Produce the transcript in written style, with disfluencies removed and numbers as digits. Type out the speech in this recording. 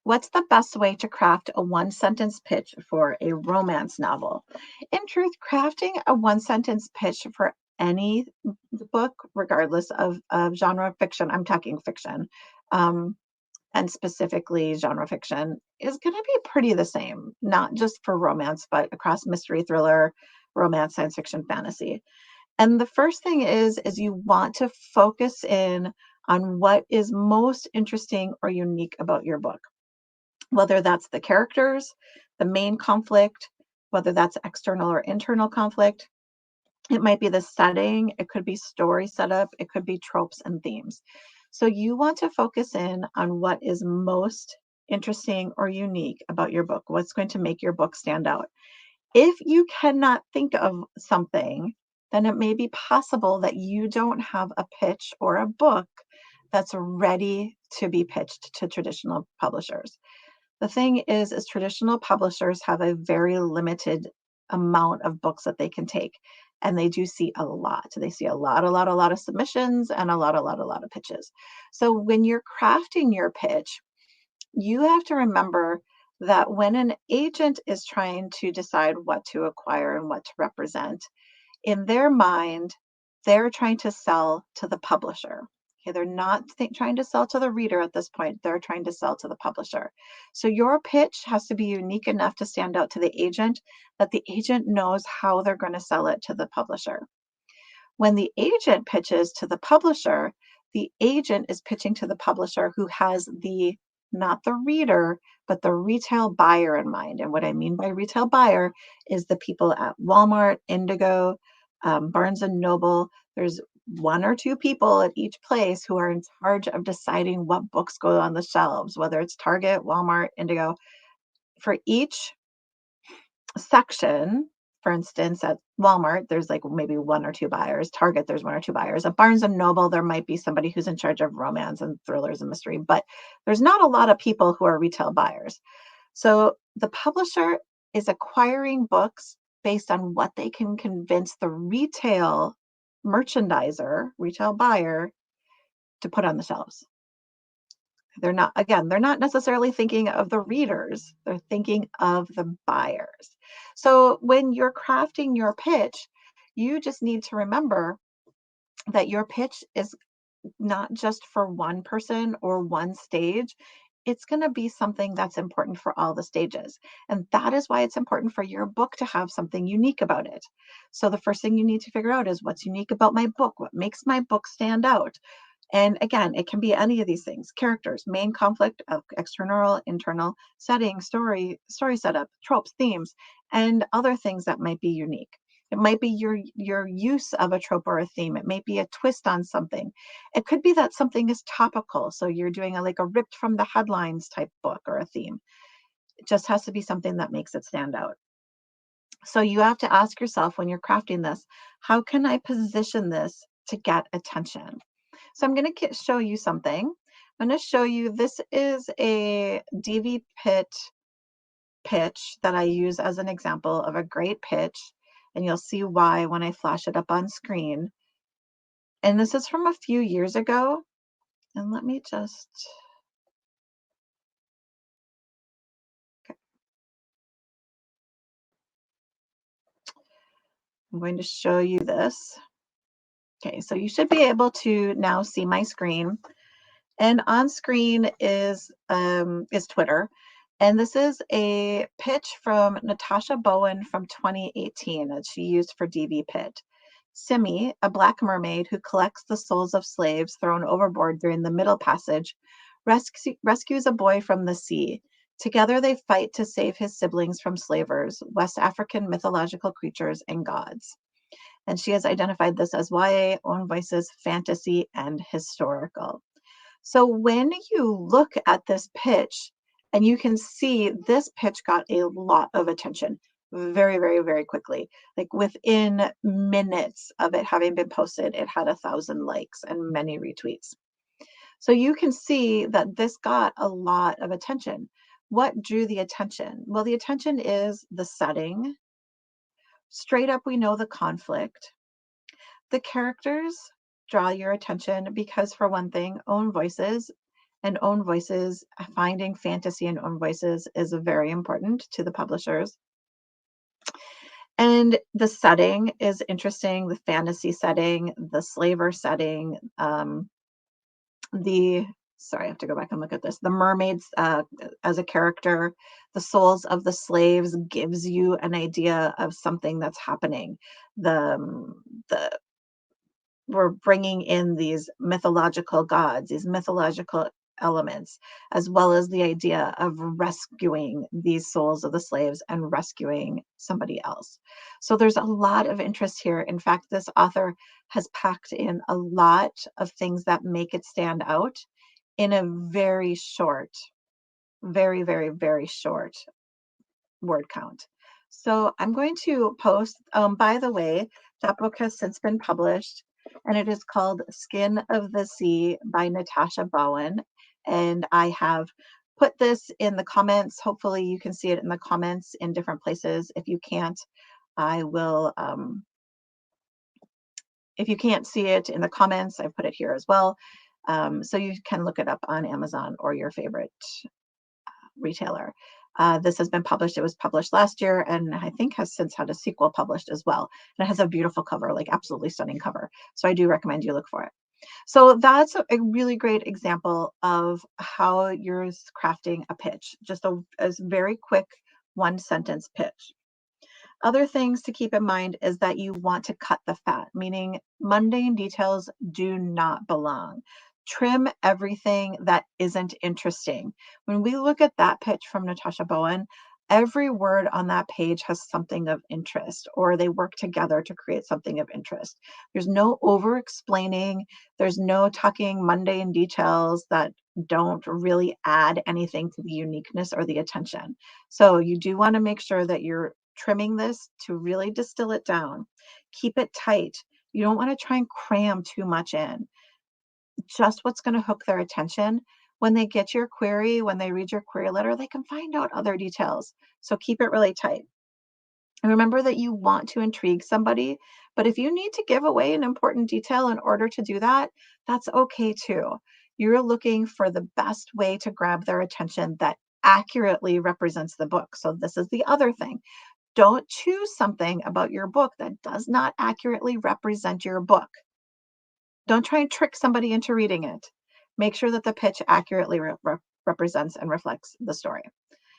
What's the best way to craft a one sentence pitch for a romance novel? In truth, crafting a one sentence pitch for any book, regardless of genre fiction, I'm talking fiction, um, and specifically genre fiction, is going to be pretty the same, not just for romance, but across mystery, thriller, romance, science fiction, fantasy. And the first thing is you want to focus in on what is most interesting or unique about your book, whether that's the characters, the main conflict, whether that's external or internal conflict. It might be the setting, it could be story setup, it could be tropes and themes. So you want to focus in on what is most interesting or unique about your book, what's going to make your book stand out. If you cannot think of something, then it may be possible that you don't have a pitch or a book that's ready to be pitched to traditional publishers. The thing is traditional publishers have a very limited amount of books that they can take. And they do see a lot. They see a lot of submissions and a lot of pitches. So when you're crafting your pitch, you have to remember that when an agent is trying to decide what to acquire and what to represent, in their mind, they're trying to sell to the publisher. Okay, they're not trying to sell to the reader at this point. They're trying to sell to the publisher. So your pitch has to be unique enough to stand out to the agent that the agent knows how they're going to sell it to the publisher. When the agent pitches to the publisher, the agent is pitching to the publisher who has the not the reader, but the retail buyer in mind. And what I mean by retail buyer is the people at Walmart, Indigo, Barnes and Noble. There's one or two people at each place who are in charge of deciding what books go on the shelves, whether it's Target, Walmart, Indigo. For each section, for instance, at Walmart, there's like maybe one or two buyers. Target, there's one or two buyers. At Barnes and Noble, there might be somebody who's in charge of romance and thrillers and mystery, but there's not a lot of people who are retail buyers. So the publisher is acquiring books based on what they can convince the retail merchandiser, retail buyer, to put on the shelves. They're not necessarily thinking of the readers, they're thinking of the buyers. So when you're crafting your pitch, you just need to remember that your pitch is not just for one person or one stage. It's going to be something that's important for all the stages. And that is why it's important for your book to have something unique about it. So the first thing you need to figure out is what's unique about my book? What makes my book stand out? And again, it can be any of these things: characters, main conflict, external, internal, setting, story setup, tropes, themes, and other things that might be unique. It might be your use of a trope or a theme. It may be a twist on something. It could be that something is topical. So you're doing like a ripped from the headlines type book or a theme. It just has to be something that makes it stand out. So you have to ask yourself when you're crafting this, how can I position this to get attention? So I'm going to show you something. I'm going to show you, this is a DV pitch that I use as an example of a great pitch. And you'll see why when I flash it up on screen. And this is from a few years ago. And let me just, okay. I'm going to show you this. Okay, so you should be able to now see my screen. And on screen is Twitter. And this is a pitch from Natasha Bowen from 2018 that she used for DV Pit. Simi, a black mermaid who collects the souls of slaves thrown overboard during the Middle Passage, rescues a boy from the sea. Together they fight to save his siblings from slavers, West African mythological creatures, and gods. And she has identified this as YA, Own Voices, fantasy, and historical. So when you look at this pitch, and you can see this pitch got a lot of attention very, very, very quickly. Like within minutes of it having been posted, it had 1,000 likes and many retweets. So you can see that this got a lot of attention. What drew the attention? Well, the attention is the setting. Straight up, we know the conflict. The characters draw your attention because, for one thing, Own Voices and own voices. Finding fantasy and own voices is very important to the publishers. And the setting is interesting, the fantasy setting, the slaver setting, the sorry, I have to go back and look at this. The mermaids as a character, the souls of the slaves gives you an idea of something that's happening. The we're bringing in these mythological gods, these mythological elements, as well as the idea of rescuing these souls of the slaves and rescuing somebody else. So there's a lot of interest here. In fact, this author has packed in a lot of things that make it stand out in a very short, very, very, very short word count. So I'm going to post, by the way, that book has since been published, and it is called Skin of the Sea by Natasha Bowen. And I have put this in the comments. Hopefully you can see it in the comments in different places. If you can't, I will, if you can't see it in the comments, I've put it here as well. So you can look it up on Amazon or your favorite retailer. This has been published. It was published last year and I think has since had a sequel published as well. And it has a beautiful cover, like absolutely stunning cover. So I do recommend you look for it. So that's a really great example of how you're crafting a pitch, just a very quick one sentence pitch. Other things to keep in mind is that you want to cut the fat, meaning mundane details do not belong. Trim everything that isn't interesting. When we look at that pitch from Natasha Bowen, every word on that page has something of interest, or they work together to create something of interest. There's no over explaining, there's no talking mundane details that don't really add anything to the uniqueness or the attention. So you do want to make sure that you're trimming this to really distill it down. Keep it tight. You don't want to try and cram too much in. Just what's going to hook their attention. When they get your query, when they read your query letter, they can find out other details. So keep it really tight. And remember that you want to intrigue somebody, but if you need to give away an important detail in order to do that, that's okay too. You're looking for the best way to grab their attention that accurately represents the book. So this is the other thing. Don't choose something about your book that does not accurately represent your book. Don't try and trick somebody into reading it. Make sure that the pitch accurately represents and reflects the story.